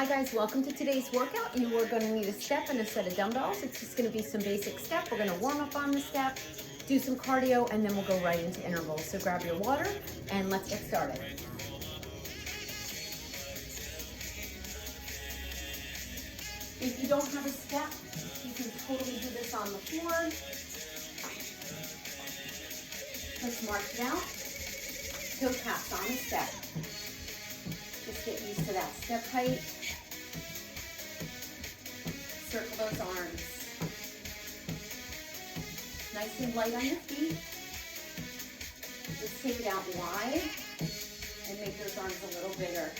Hi guys, welcome to today's workout. You are going to need a step and a set of dumbbells. It's just going to be some basic step. We're going to warm up on the step, do some cardio, and then we'll go right into intervals. So grab your water and let's get started. If you don't have a step, you can totally do this on the floor. Let's march it out. Toe taps on the step. Just get used to that step height. Circle those arms. Nice and light on your feet. Just take it out wide and make those arms a little bigger.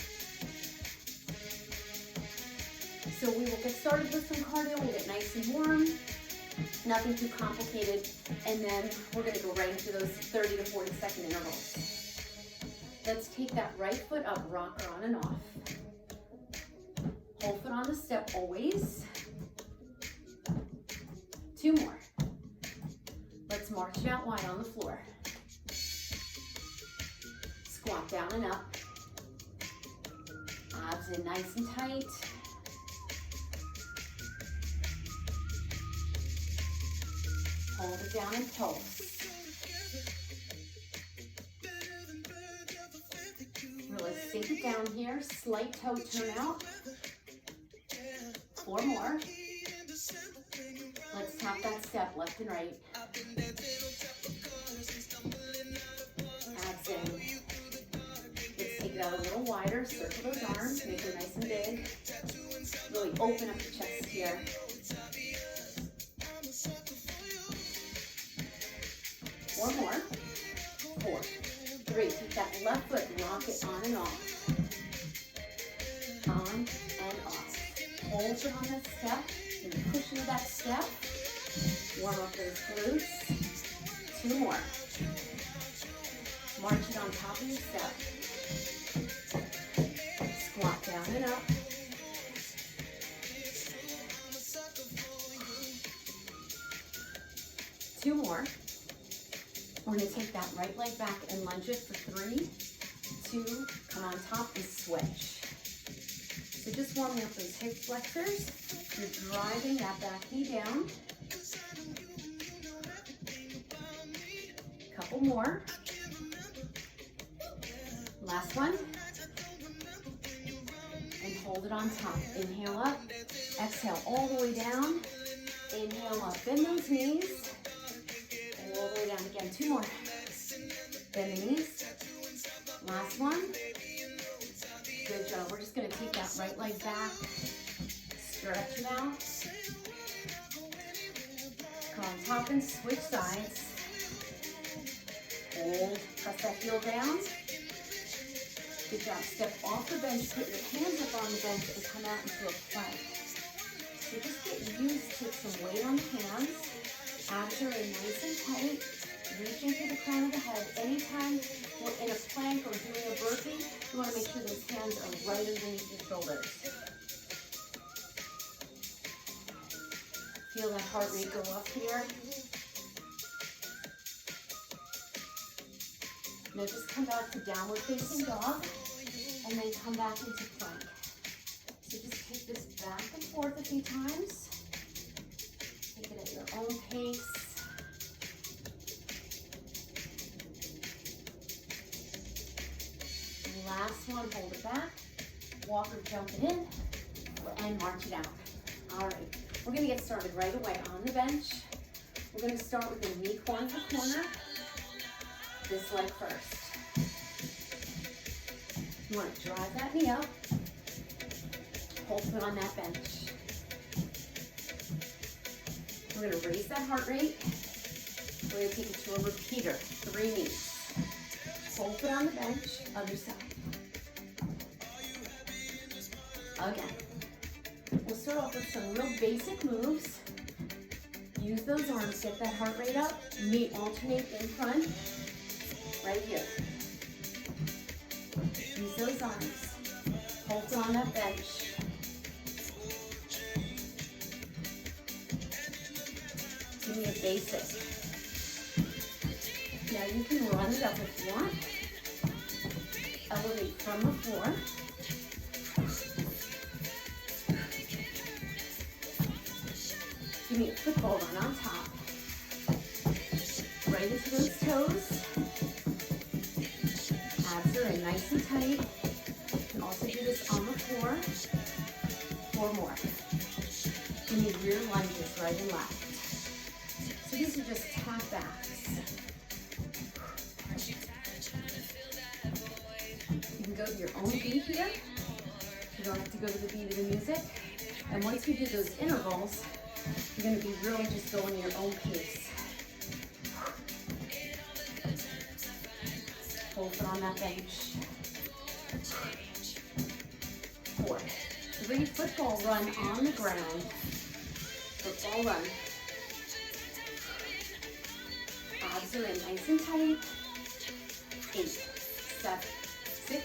So we will get started with some cardio. We'll get nice and warm. Nothing too complicated. And then we're going to go right into those 30 to 40 second intervals. Let's take that right foot up, rocker on and off. Whole foot on the step always. 2 more. Let's march it out wide on the floor. Squat down and up. Abs in nice and tight. Hold it down and pulse. Really sink it down here. Slight toe turn out. 4 more. Let's tap that step left and right. Abs in. Let's take it out a little wider. Circle those arms. Make them nice and big. Really open up the chest here. 4 more. 4, 3. Take that left foot, rock it on and off. On and off. Hold it on that step. And push into that step. Warm up those glutes. 2 more. March it on top of your step. Squat down and up. Two more. We're going to take that right leg back and lunge it for 3, 2, come on top and switch. So just warming up those hip flexors. You're driving that back knee down. Couple more. Last one. And hold it on top. Inhale up. Exhale all the way down. Inhale up. Bend those knees. All the way down again. 2 more. Bend the knees. Last one. Good job. We're just going to take that right leg back. Stretch it out. Come on top and switch sides. Hold. Press that heel down. Good job. Step off the bench. Put your hands up on the bench and come out into a plank. So just get used to some weight on the hands. Abs are in nice and tight. Reach into the crown of the head. Anytime we're in a plank or doing a burpee, you want to make sure those hands are right underneath your shoulders. Feel that heart rate go up here. Now just come back to downward facing dog and then come back into plank. So just take this back and forth a few times. Take it at your own pace. Last one, hold it back. Walk or jump it in and march it out. All right, we're gonna get started right away on the bench. We're gonna start with a knee corner to corner. This leg first. You wanna drive that knee up. Hold foot on that bench. We're going to raise that heart rate. We're going to take it to a repeater. 3 knees. Hold foot on the bench. Other side. Again. We'll start off with some real basic moves. Use those arms. Get that heart rate up. Knee alternate in front. Right here. Use those arms. Hold foot on that bench. Give me a basic. Now you can run it up if you want. Elevate from the floor. Give me a football run on top. Right into those toes. Abs are in nice and tight. You can also do this on the floor. 4 more. Give me rear lunges, right and left. So these are just tap backs. You can go to your own beat here. You don't have to go to the beat of the music. And once you do those intervals, you're going to be really just going your own pace. Hold it on that bench. 4. 3 football run on the ground. Football run. Abs are in nice and tight. 8, 7, 6,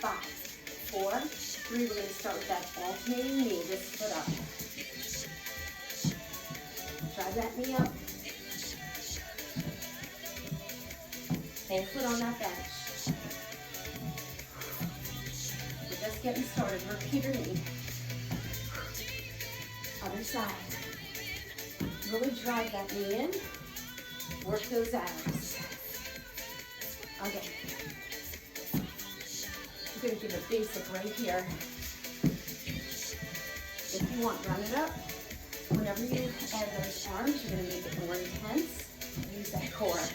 5, 4, 3. We're going to start with that alternating knee. This foot up. Drive that knee up. Whole foot on that bench. We're just getting started. Repeat your knee. Other side. Really drive that knee in. Work those abs. Okay. We're going to give a basic right here. If you want, run it up. Whenever you add those arms, you're going to make it more intense. Use that core.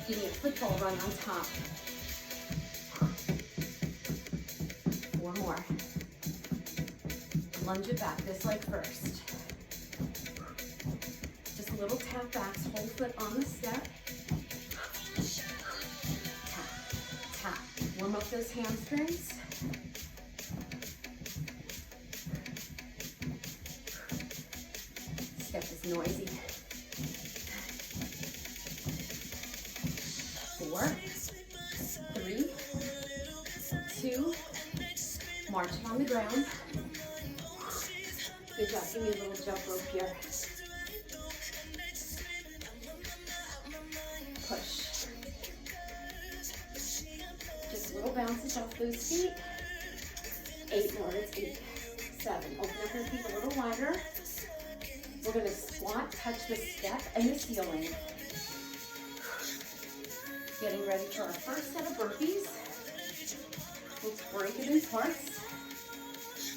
Give me a football run on top. 4 more. Lunge it back, this leg first. Just little tap backs, whole foot on the step. Tap, tap. Warm up those hamstrings. Step is noisy. 4, 3, 2, march it on the ground. Good job, give me a little jump rope here. Push. Just little bounces off those feet. 8 more, it's 8, 7. Open up your feet a little wider. We're gonna squat, touch the step and the ceiling. Getting ready for our first set of burpees. Let's break it in parts.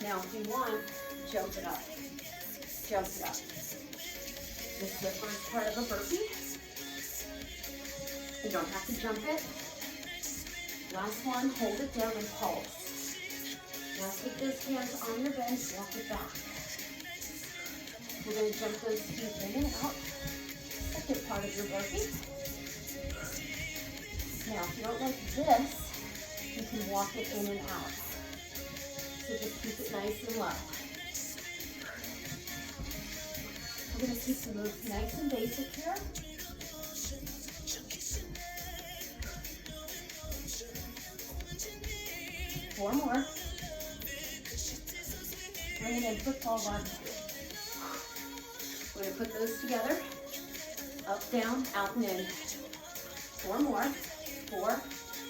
Now, if you want, jump it up. Jump it up. This is the first part of a burpee. You don't have to jump it. Last one, hold it down and pulse. Now take those hands on your bench, walk it back. We're going to jump those feet in and out. Second part of your burpee. Now, if you don't like this, you can walk it in and out. So just keep it nice and low. We're going to keep the moves nice and basic here. Four more. Bring it in, football run. We're going to put those together. Up, down, out, and in. 4 more. 4,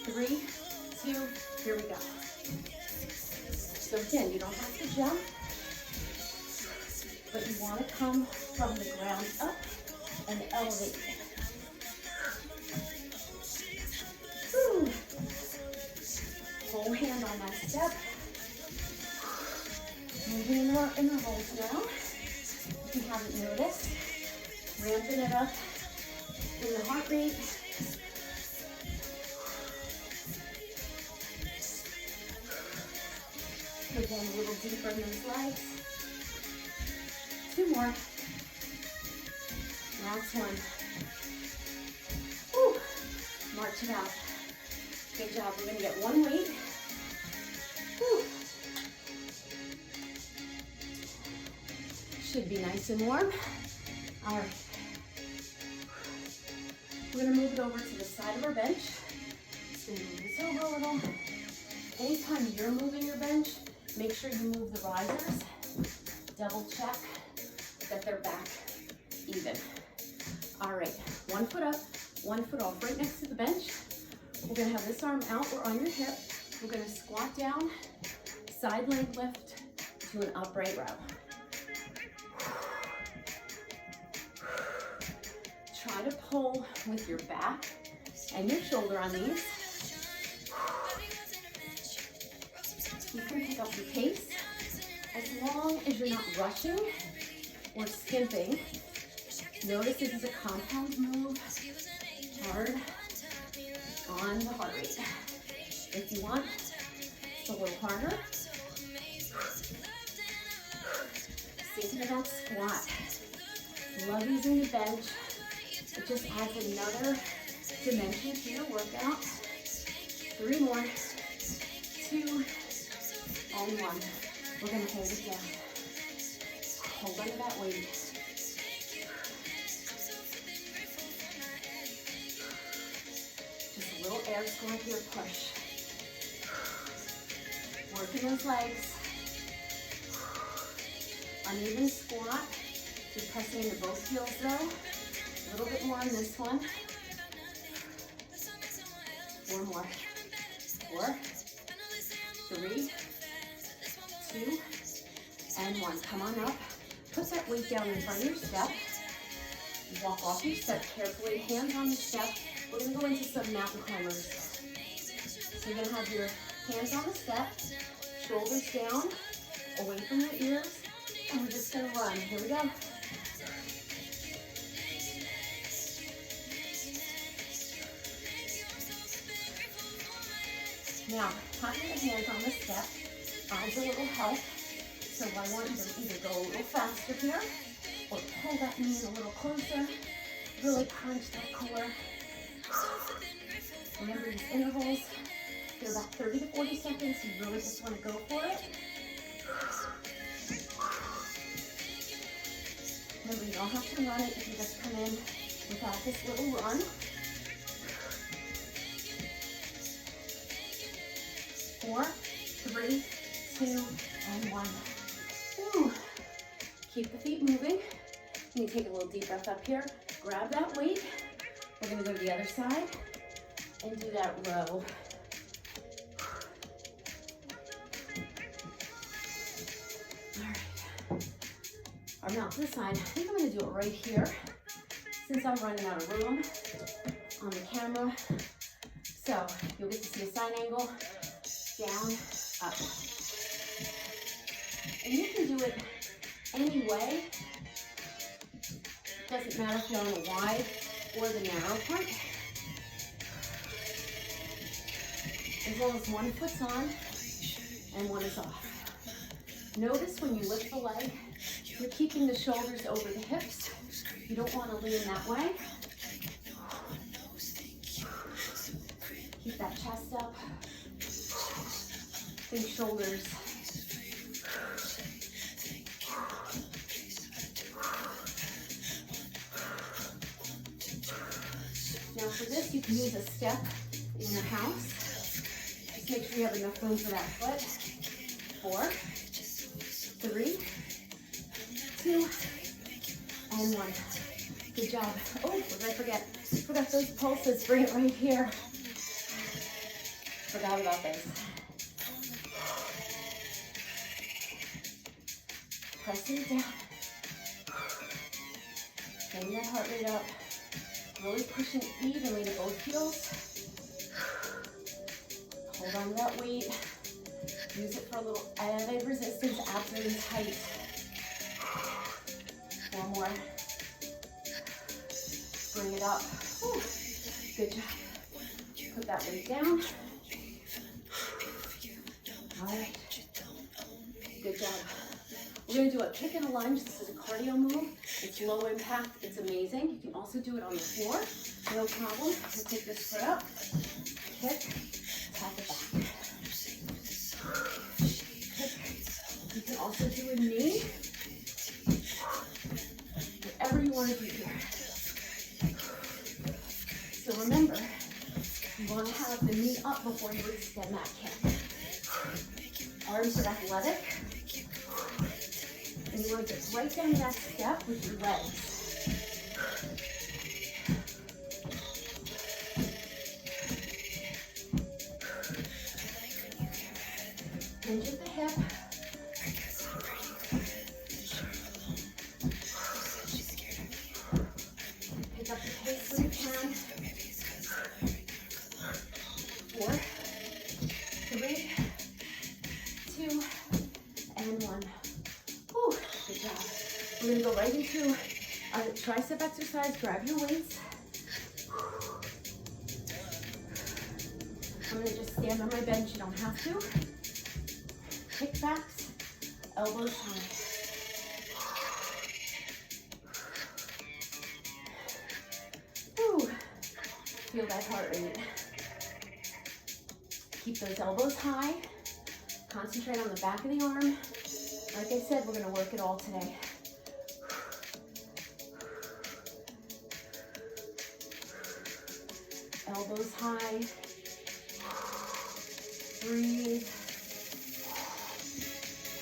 3, 2, here we go. So again, you don't have to jump, but you want to come from the ground up and elevate. Woo. Whole hand on that step. Moving in our intervals now. If you haven't noticed, ramping it up in the heart rate. Again, a little deeper in those legs. 2 more. Last one. Woo. March it out. Good job. We're going to get one weight. Woo. Should be nice and warm. All right. We're going to move it over to the side of our bench. Just going to move this over a little. Anytime you're moving your bench, make sure you move the risers. Double check that they're back even. All right, 1 foot up, 1 foot off, right next to the bench. We're gonna have this arm out or on your hip. We're gonna squat down, side leg lift to an upright row. Try to pull with your back and your shoulder on these. You can pick up your pace as long as you're not rushing or skimping. Notice this is a compound move, hard on the heart rate. If you want, it's a little harder. Think of that squat. Love using the bench. It just adds another dimension to your workout. 3 more, 2, and 1. We're gonna hold it down. Hold on to that weight. Just a little air squat here, push. Working those legs. Uneven squat. Just pressing into both heels though. A little bit more on this one. 4 more. 4, 3, 2, and 1. Come on up. Put that weight down in front of your step. Walk off your step carefully. Hands on the step. We're going to go into some mountain climbers. So you're going to have your hands on the step, shoulders down, away from your ears, and we're just going to run. Here we go. Now, having your hands on the step adds a little help. So I want you to either go a little faster here or pull that knee a little closer. Really crunch that core. Remember these intervals. They're about 30 to 40 seconds. You really just want to go for it. Remember, you don't have to run it. You can just come in without this little run. 4, 3, 2, and 1. Whew. Keep the feet moving. You take a little deep breath up here. Grab that weight. We're going to go to the other side and do that row. All right. Arm out to the side. I think I'm going to do it right here since I'm running out of room on the camera. So you'll get to see a side angle. Down, up. And you can do it any way. It doesn't matter if you're on the wide or the narrow part. As long as one foot's on and one is off. Notice when you lift the leg, you're keeping the shoulders over the hips. You don't want to lean that way. Keep that chest up. Think shoulders. Now for this, you can use a step in your house. Just make sure you have enough room for that foot. 4, 3, 2, and 1. Good job. Oh, what did I forget? Forgot those pulses. Bring it right here. Forgot about those. Pressing it down. Getting that heart rate up. Really pushing evenly to both heels. Hold on to that weight. Use it for a little added resistance. Abs are in tight. 4 more. Bring it up. Whew. Good job. Put that weight down. All right. Good job. We're going to do a kick and a lunge. This is a cardio move. It's low impact. It's amazing. You can also do it on the floor. No problem. We'll take this foot up. Kick. Tap it back. Kick. You can also do a knee. Whatever you want to do here. So remember, you want to have the knee up before you extend that kick. Arms are athletic. And you want to get right down to that step with your legs. Hinge at the hip. 4, 3, 2, and 1. Whew, good job. We're gonna go right into a tricep exercise. Grab your weights. I'm gonna just stand on my bench, you don't have to. Kickbacks, elbows high. Whew. Feel that heart rate. Keep those elbows high. Concentrate on the back of the arm. Like I said, we're gonna work it all today. Elbows high. Breathe.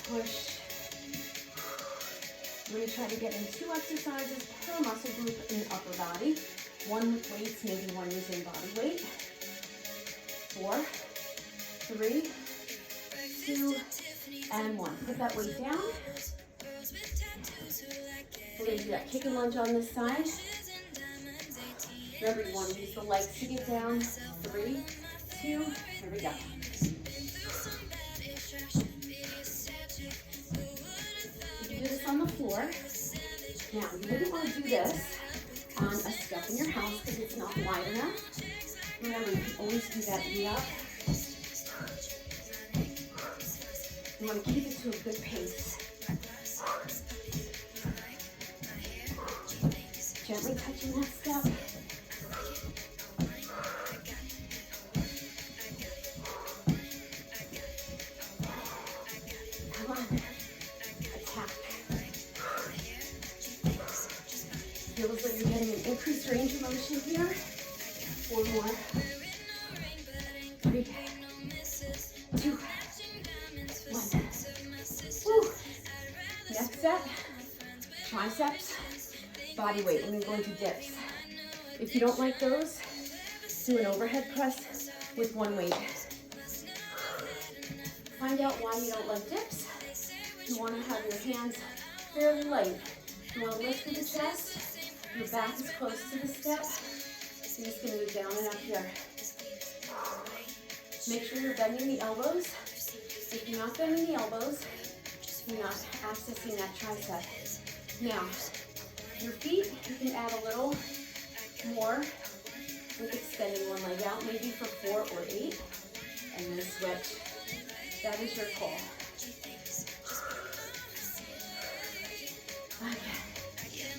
Push. I'm going to try to get in 2 exercises per muscle group in the upper body. 1 with weights, maybe 1 using body weight. 4, 3, 2, and 1. Put that weight down. We're going to do that kick and lunge on this side. Remember, you want to use the legs to get down. 3, 2, here we go. You do this on the floor. Now, you wouldn't want to do this on a step in your house because it's not wide enough. Remember, you can always do that knee up. You want to keep it to a good pace. Gently touching that step. Come on. Attack. Feels like you're getting an increased range of motion here. 4 more. 3, 2, 1. Woo. Next set, triceps, body weight. We're going to go into dips. If you don't like those, do an overhead press with 1 weight. Find out why you don't like dips. You want to have your hands fairly light. You want to lift through the chest. Your back is close to the step. You're just going to move down and up here. Make sure you're bending the elbows. If you're not bending the elbows, you're not accessing that tricep. Now, your feet, you can add a little more with extending one leg out, maybe for 4 or 8, and then switch. That is your call. Okay.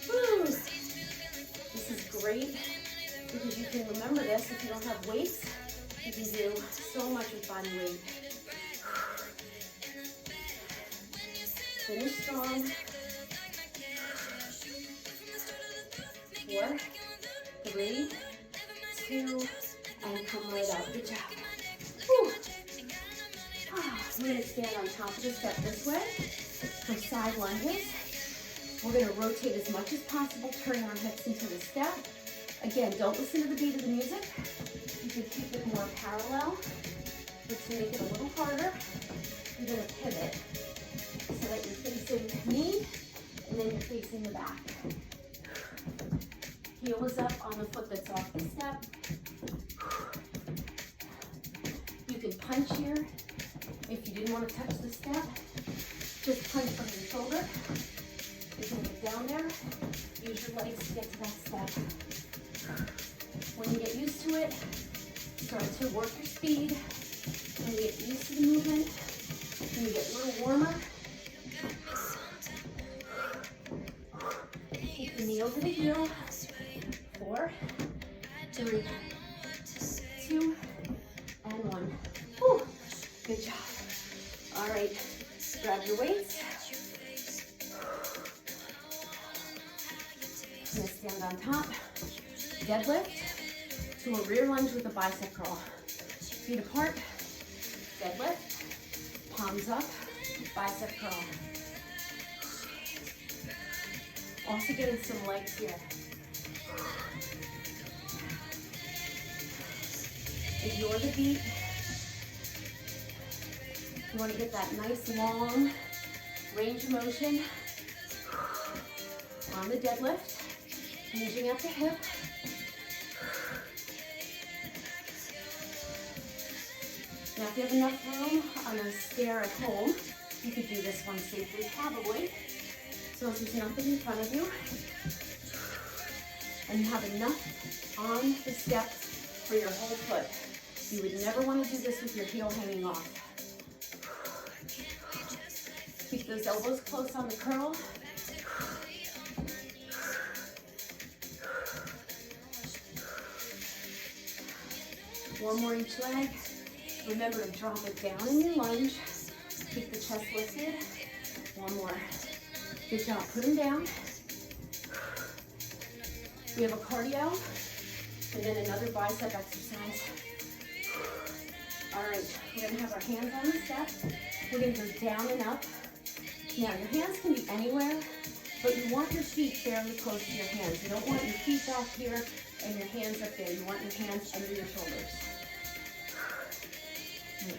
Woo. This is great because you can remember this. If you don't have weights, you can do so much with body weight. Finish strong. 4, 3, 2, and come right out. Good job. Whew. We're going to stand on top of the step this way for side lunges. We're going to rotate as much as possible, turning our hips into the step. Again, don't listen to the beat of the music. You can keep it more parallel, but to make it a little harder, you're going to pivot so that you're facing me and then you're facing the back. Heel is up on the foot that's off the step. You can punch here. If you didn't want to touch the step, just punch from your shoulder. You can get down there. Use your legs to get to that step. When you get used to it, start to work your speed. When you get used to the movement, when you get a little warmer, keep the knee over the heel. 4, 3, 2, and 1. Whew. Good job. All right, grab your weights. I'm gonna stand on top. Deadlift to a rear lunge with a bicep curl. Feet apart, deadlift, palms up, bicep curl. Also getting some legs here. Ignore the beat. You want to get that nice long range of motion on the deadlift, hinging at the hip. Now, if you have enough room on a stair at home, you could do this one safely, probably. So if there's nothing in front of you, and you have enough on the step for your whole foot. You would never want to do this with your heel hanging off. Keep those elbows close on the curl. One more each leg. Remember to drop it down in your lunge. Keep the chest lifted. One more. Good job. Put them down. We have a cardio and then another bicep exercise. All right, we're gonna have our hands on the step. We're gonna go down and up. Now, your hands can be anywhere, but you want your feet fairly close to your hands. You don't want your feet back here and your hands up there. You want your hands under your shoulders.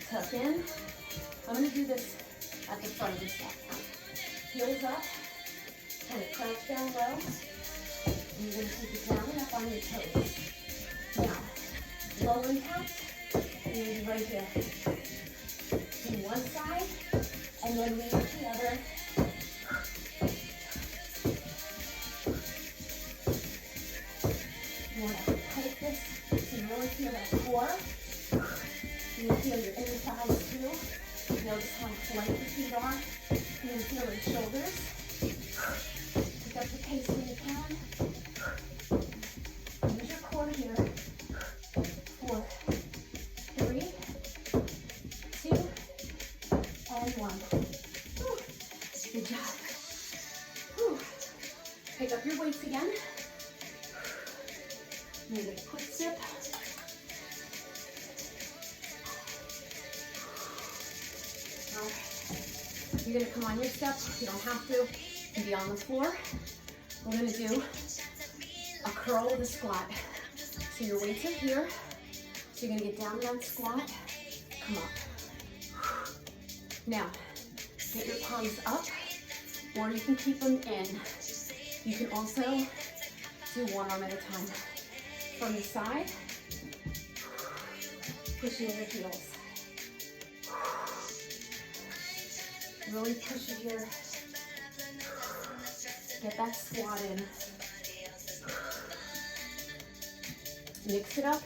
Tuck in. I'm going to do this at the front of the step. Heels up, kind of crouch down low. And you're going to take it down and up on your toes. Now, low impact, you're going to be right here. Do one side, and then leave the other. You want to take this so you really feel that core. You can feel your inner thighs too. Notice how light the feet are. You can feel your shoulders. Pick up the pace when you can. Use your core here. 4, 3, 2, and 1. Whew. Good job. Whew. Pick up your weights again. Make a quick sip. You're going to come on your step. You don't have to. You can be on the floor. We're going to do a curl with a squat. So your weights are here. So you're going to get down in that squat. Come up. Now, get your palms up, or you can keep them in. You can also do one arm at a time. From the side, pushing your heels. Really push it here. Get that squat in. Mix it up.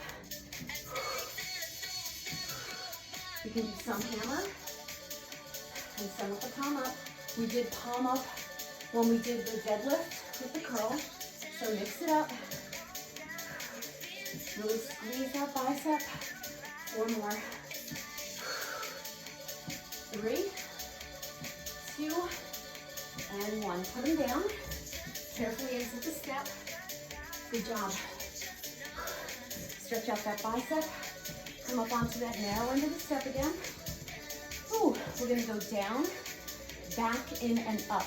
You can do some hammer and some with the palm up. We did palm up when we did the deadlift with the curl. So mix it up. Really squeeze that bicep. 4 more. 3, 2, and 1. Put them down. Carefully exit the step. Good job. Stretch out that bicep. Come up onto that narrow end of the step again. Ooh, we're going to go down, back, in, and up.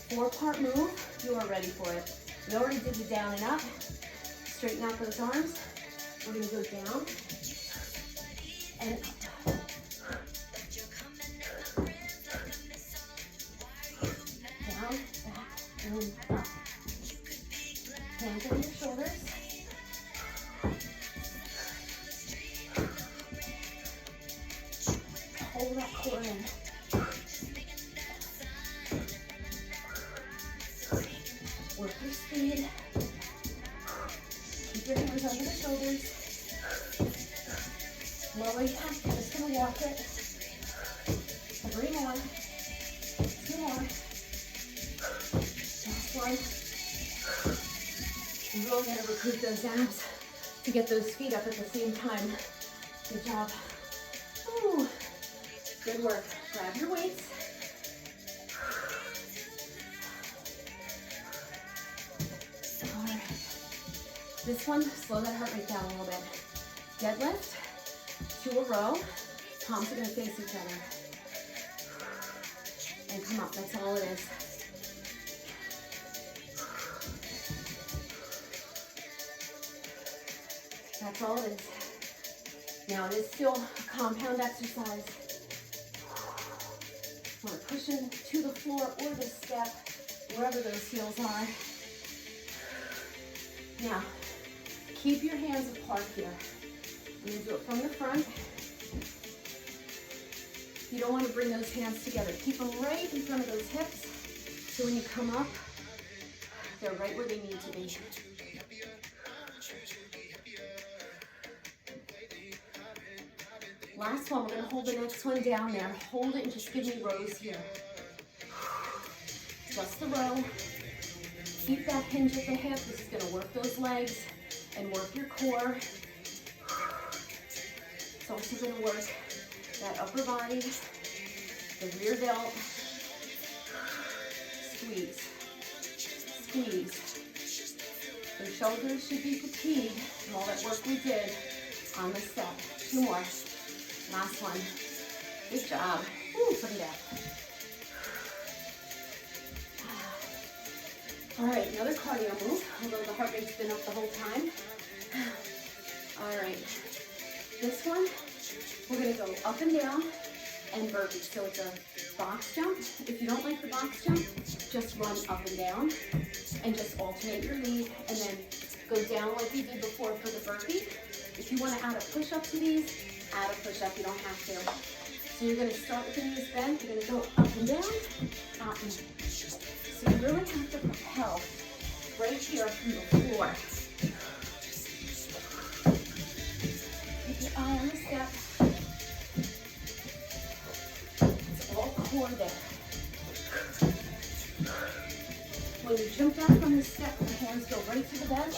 4-part move. You are ready for it. We already did the down and up. Straighten out those arms. We're going to go down and up. Down, back, and up. Hands on your shoulders. Hold that core in. Work your speed. Keep your hands under the shoulders. Low impact, you're just going to walk it. 3 more. 2 more. Last one. You're really going to recruit those abs to get those feet up at the same time. Good job. Ooh. Good work. Grab your weights. All right. This one, slow that heart rate down a little bit. Deadlift, 2 a row. Palms are going to face each other. And come up. That's all it is. That's all it is. Now it is still a compound exercise. We're pushing to the floor or the step, wherever those heels are. Now, keep your hands apart here. I'm going to do it from the front. don't want to bring those hands together. Keep them right in front of those hips. So when you come up, they're right where they need to be. Last one, we're going to hold the next one down there. Hold it and just give me rows here. Just the row. Keep that hinge at the hip. This is going to work those legs and work your core. It's also going to work that upper body, the rear delt. Squeeze. Squeeze. The shoulders should be fatigued from all that work we did on the step. 2 more. Last one. Good job. Woo, put it up. All right, another cardio move, although the heart rate's been up the whole time. All right, this one, we're gonna go up and down and burpee. So it's a box jump. If you don't like the box jump, just run up and down and just alternate your lead and then go down like we did before for the burpee. If you wanna add a push-up to these, add a push-up, you don't have to. So you're gonna start with the knees bent, you're gonna go up and down, out and down. So you really have to propel right here from the floor. Keep your eye on the step. It's all core there. When you jump down from the step, the hands go right to the bench.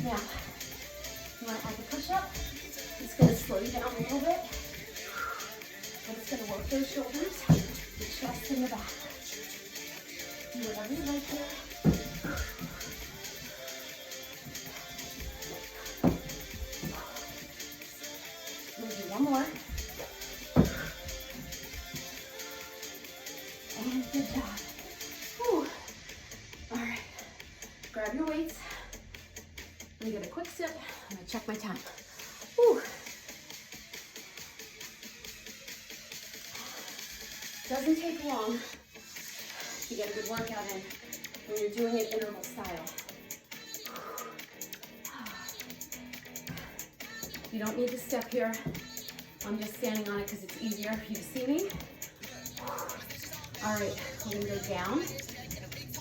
Now, you want to add the push-up? It's going to slow you down a little bit. But it's going to work those shoulders, the chest, and the back. Do whatever you like here. We'll do one more. And good job. Whew. All right. Grab your weights. Let me get a quick sip. I'm going to check my time. Whew. Doesn't take long to get a good workout in when you're doing it interval style. You don't need to step here. I'm just standing on it because it's easier for you to see me. All right, we're gonna go down.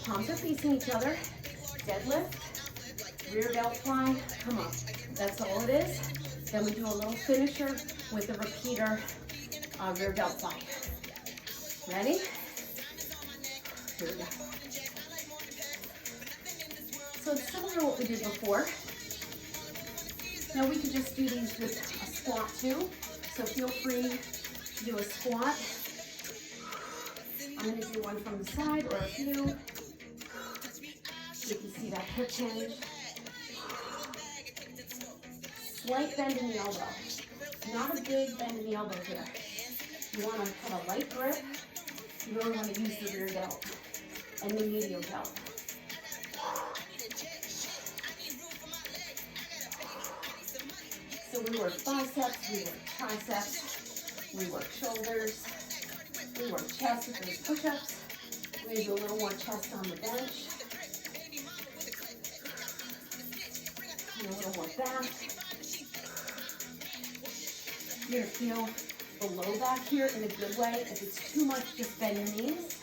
Palms are facing each other. Deadlift, rear delt fly, come up. That's all it is. Then we do a little finisher with a repeater rear delt fly. Ready? Here we go. So it's similar to what we did before. Now we could just do these with a squat too. So feel free to do a squat. I'm going to do one from the side or a few. You can see that hip hinge. Slight bend in the elbow. Not a big bend in the elbow here. You want to have a light grip. You really want to use the rear delt and the medial delt. So we work biceps, we work triceps, we work shoulders, we work chest with those push-ups. We're going to do a little more chest on the bench. And a little more back. You're going to feel the low back here in a good way. If it's too much, just bend your knees.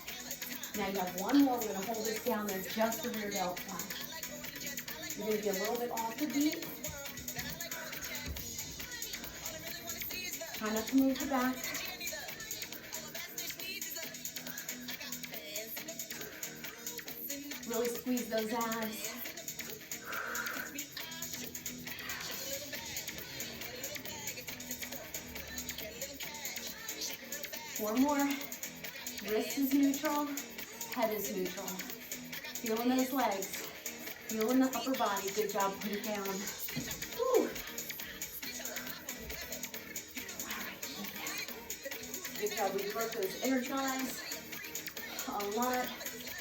Now you have one more. We're going to hold this down there, just the rear delt fly. You're going to be a little bit off the beat. Try not to move the back. Really squeeze those abs. Four more. Wrist is neutral, head is neutral. Feeling those legs, feeling the upper body. Good job, put it down. Woo. All right, good job. We work those inner thighs a lot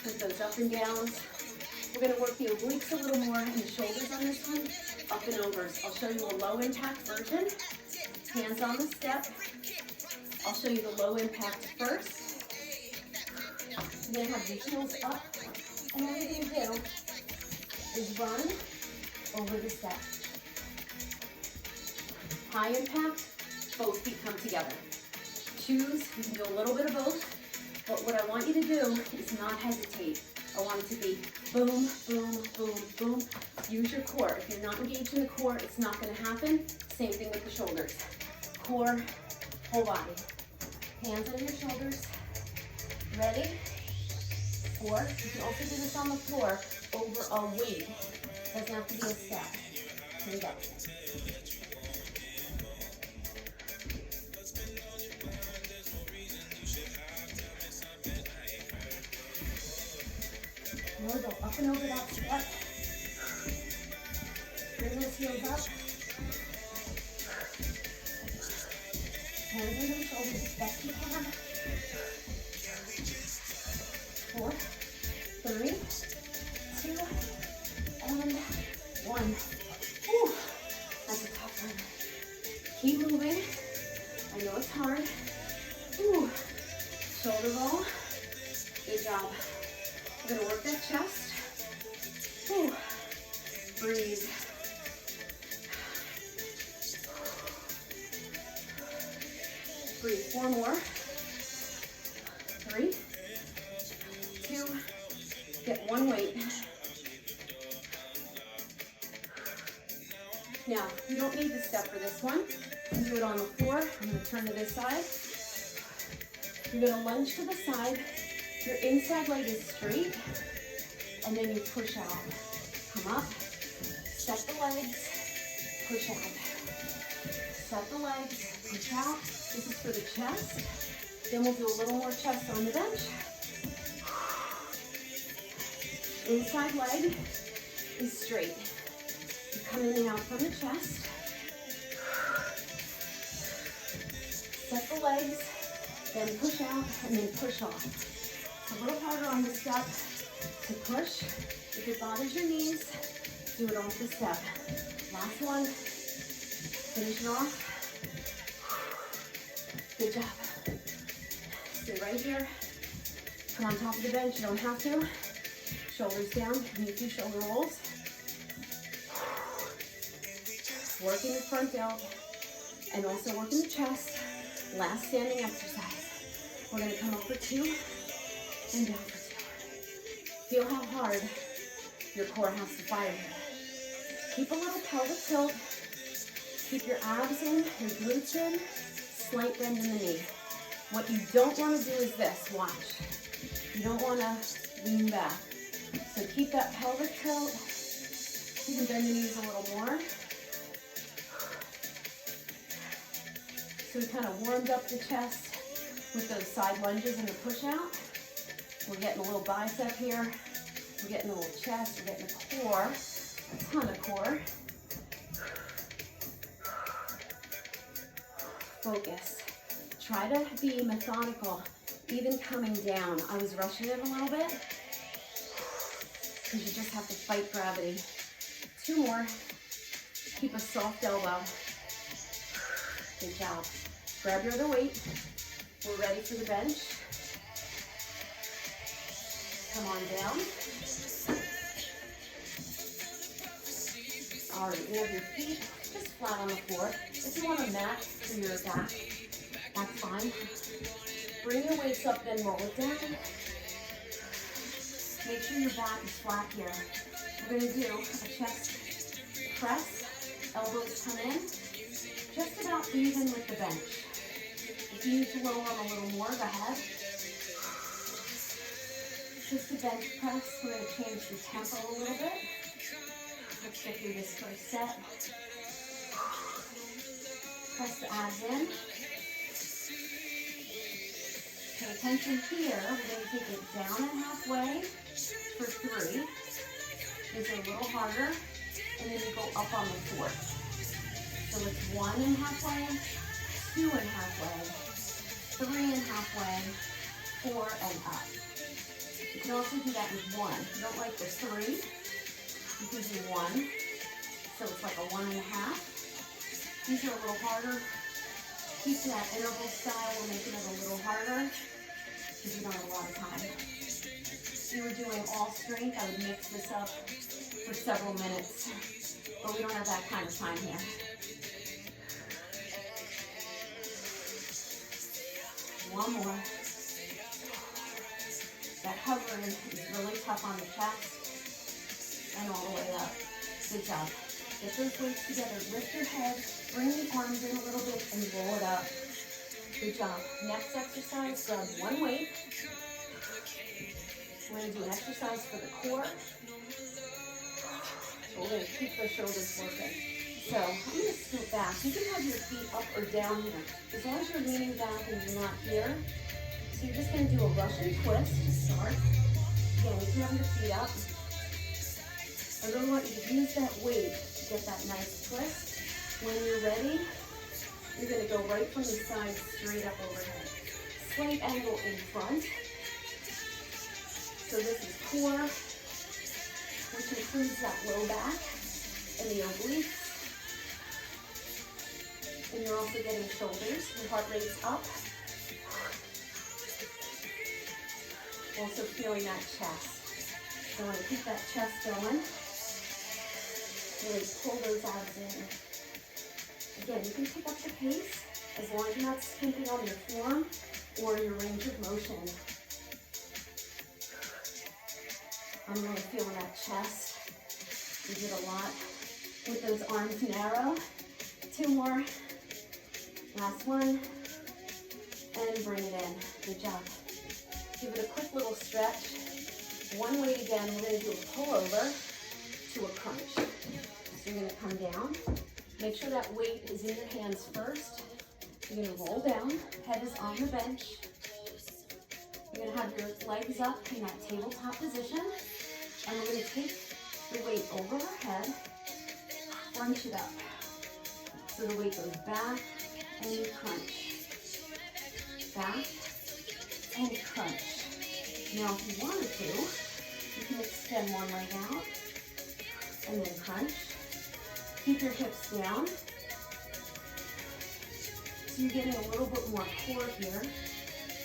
with those up and downs. We're going to work the obliques a little more and the shoulders on this one. Up and overs. I'll show you a low impact version. Hands on the step. I'll show you the low impact first. You're gonna have your heels up, and all you're gonna do is run over the step. High impact, both feet come together. Choose, you can do a little bit of both, but what I want you to do is not hesitate. I want it to be boom, boom, boom, boom. Use your core. If you're not engaged in the core, it's not gonna happen. Same thing with the shoulders. Core, whole body. Hands on your shoulders. Ready? 4. You can also do this on the floor over a weight. Doesn't have to be a step. Here we go. Now we go up and over that step. Bring those heels up. Hands under the shoulders as best you can. 4, 3, 2, and 1. Whew, that's a tough one. Keep moving. I know it's hard. Whew. Shoulder roll. Good job. We're gonna work that chest. Whew. Breathe. Breathe. 4 more. 3, 2, get 1 weight. Now, you don't need to step for this one. You can do it on the floor. I'm gonna turn to this side. You're gonna lunge to the side. Your inside leg is straight, and then you push out. Come up, set the legs, push out. Set the legs, push out. This is for the chest. Then we'll do a little more chest on the bench. Inside leg is straight. You come in and out from the chest. Set the legs, then push out, and then push off. It's a little harder on the step to push. If it bothers your knees, do it off the step. Last one. Finish it off. Good job. Stay right here. Put on top of the bench. You don't have to. Shoulders down. You can do shoulder rolls. Working the front delt and also working the chest. Last standing exercise. We're going to come up for 2 and down for 2. Feel how hard your core has to fire here. Keep a little pelvic tilt. Keep your abs in, your glutes in. Slight bend in the knee. What you don't want to do is this. Watch. You don't want to lean back. So keep that pelvic tilt. You can bend the knees a little more. So we kind of warmed up the chest with those side lunges and the push out. We're getting a little bicep here. We're getting a little chest. We're getting a core, a ton of core. Focus. Try to be methodical, even coming down. I was rushing it a little bit because you just have to fight gravity. 2 more. Keep a soft elbow. Good job. Grab your other weight. We're ready for the bench. Come on down. All right, you have your feet just flat on the floor. If you want a mat for your back, that's fine. Bring your weights up, then roll it down. Make sure your back is flat here. We're going to do a chest press. Elbows come in. Just about even with the bench. If you need to lower them a little more, go ahead. Just a bench press. We're going to change the tempo a little bit. Let's get through this first set. Press the abs in. Pay attention here. We're going to take it down and halfway for 3. These are a little harder. And then you go up on the 4th. So it's 1 and halfway, 2 and halfway, 3 and halfway, 4 and up. You can also do that with 1. If you don't like the 3, you can do 1. So it's like a 1 and a half. These are a little harder. Keep that interval style. We're making it a little harder because you don't have a lot of time. If you were doing all strength, I would mix this up for several minutes. But we don't have that kind of time here. One more. That hovering is really tough on the chest and all the way up. Good job. Get those weights together. Lift your head. Bring the arms in a little bit and roll it up. Good job. Next exercise, grab one weight. We're going to do an exercise for the core. We're going to keep the shoulders working. So I'm going to scoot back. You can have your feet up or down here. As long as you're leaning back and you're not here. So you're just going to do a Russian twist to start. Again, you can have your feet up. I really want you to use that weight to get that nice twist. When you're ready, you're going to go right from the side straight up overhead. Slight angle in front. So this is core, which includes that low back and the obliques. And you're also getting shoulders. Your heart rate's up. Also feeling that chest. So I want to keep that chest going. Really pull those abs in. Again, you can pick up the pace as long as you're not skimping on your form or your range of motion. I'm really feeling that chest. We did a lot with those arms narrow. Two more. Last one. And bring it in. Good job. Give it a quick little stretch. One weight again. We're going to do a pullover to a crunch. So you're going to come down. Make sure that weight is in your hands first. You're going to roll down. Head is on the bench. You're going to have your legs up in that tabletop position. And we're going to take the weight over our head, crunch it up. So the weight goes back and you crunch. Back and crunch. Now if you wanted to, you can extend one leg out and then crunch. Keep your hips down. So you're getting a little bit more core here.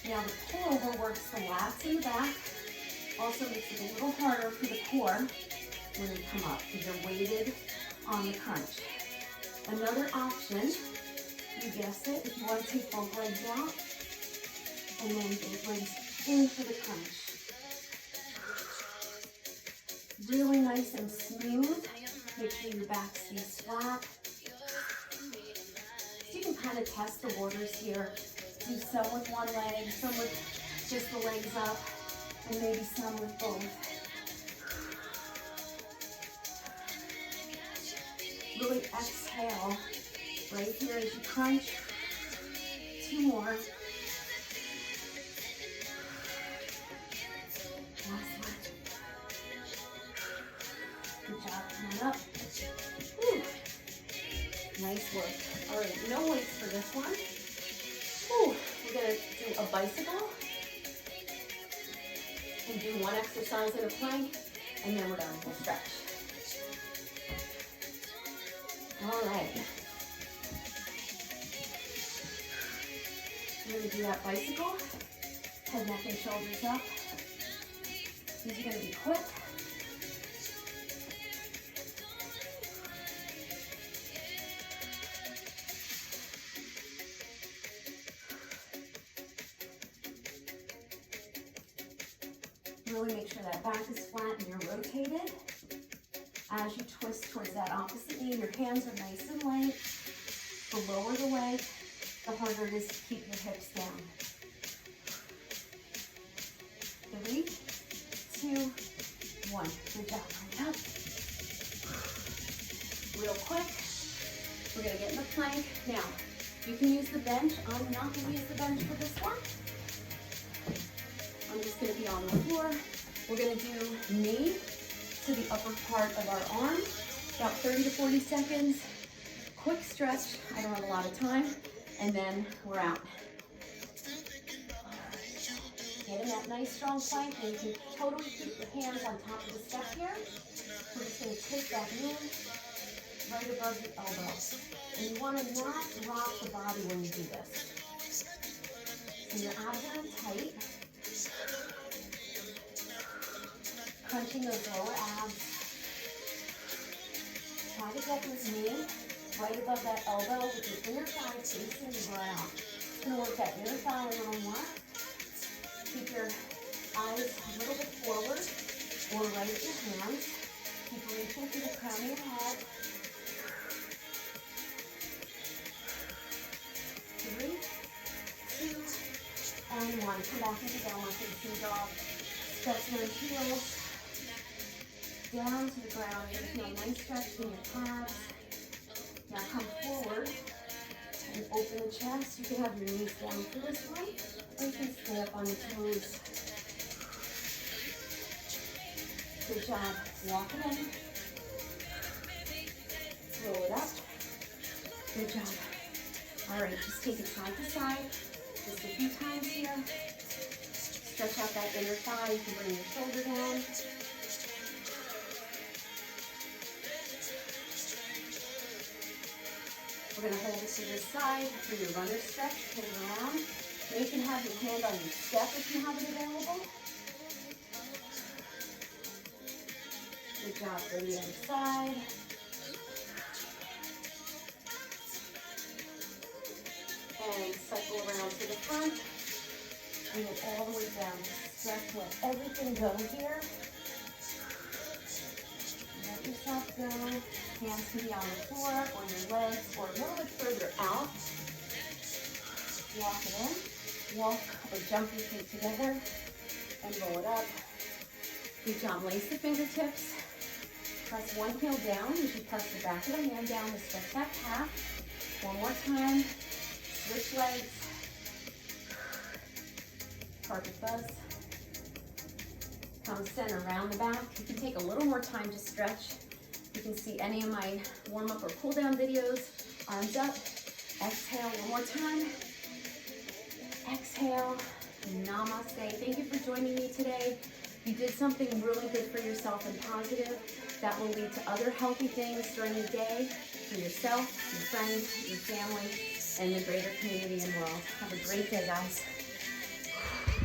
Now the pullover works the lats in the back. Also makes it a little harder for the core when you come up because you're weighted on the crunch. Another option, you guessed it, if you want to take both legs out and then both legs in for the crunch. Really nice and smooth. Make sure your back stays flat. So you can kind of test the waters here. Do some with one leg, some with just the legs up, and maybe some with both. Really exhale right here as you crunch. Two more. Last one. Good job, come on up. Whew. Nice work. All right, no weights for this one. Whew. We're gonna do a bicycle. And do one exercise in a plank, and then we're done. We'll stretch. All right. We're going to do that bicycle. Head, neck, and shoulders up. These are going to be quick. Really make sure that back is flat and you're rotated. As you twist towards that opposite knee, your hands are nice and light. The lower the leg, the harder it is to keep your hips down. 3, 2, 1. Good job. Right up. Real quick, we're going to get in the plank. Now, you can use the bench. I'm not going to use the bench for this one. I'm just going to be on the floor. We're going to do knee to the upper part of our arm, about 30 to 40 seconds. Quick stretch, I don't have a lot of time, and then we're out. Get in that nice strong plank, and you can totally keep your hands on top of the step here. We're just going to take that knee right above the elbow. And you want to not rock the body when you do this. So your abs are tight. Crunching those lower abs. Try to get this knee right above that elbow with your inner thighs facing the ground. gonna work that inner thigh a little more. Keep your eyes a little bit forward or right at your hands. Keep reaching through the crown of your head. 3, 2, and 1. Come back into downward facing dog. Stretch your heels down to the ground. You're gonna feel a nice stretch in your calves. Now come forward and open the chest. You can have your knees down for this one, or you can stay up on your toes. Good job. Walk it in. Roll it up. Good job. All right, just take it side to side. Just a few times here. Stretch out that inner thigh. You can bring your shoulder down. We're going to hold it to this side for your runner stretch. Put it around. And you can have your hand on your step if you have it available. Good job for the other side. And cycle around to the front. Bring it all the way down. Stretch, let everything go here. Let yourself go. Hands can be on the floor or your legs or a little bit further out. Walk it in. Walk or jump your feet together and roll it up. Good job. Lace the fingertips. Press one heel down as you press the back of the hand down to stretch that calf. One more time. Switch legs. Carpet buzz. Come center around the back. You can take a little more time to stretch. You can see any of my warm-up or cool-down videos. Arms up. Exhale one more time. Exhale. Namaste. Thank you for joining me today. You did something really good for yourself and positive that will lead to other healthy things during the day for yourself, your friends, your family, and the greater community and world. Have a great day, guys.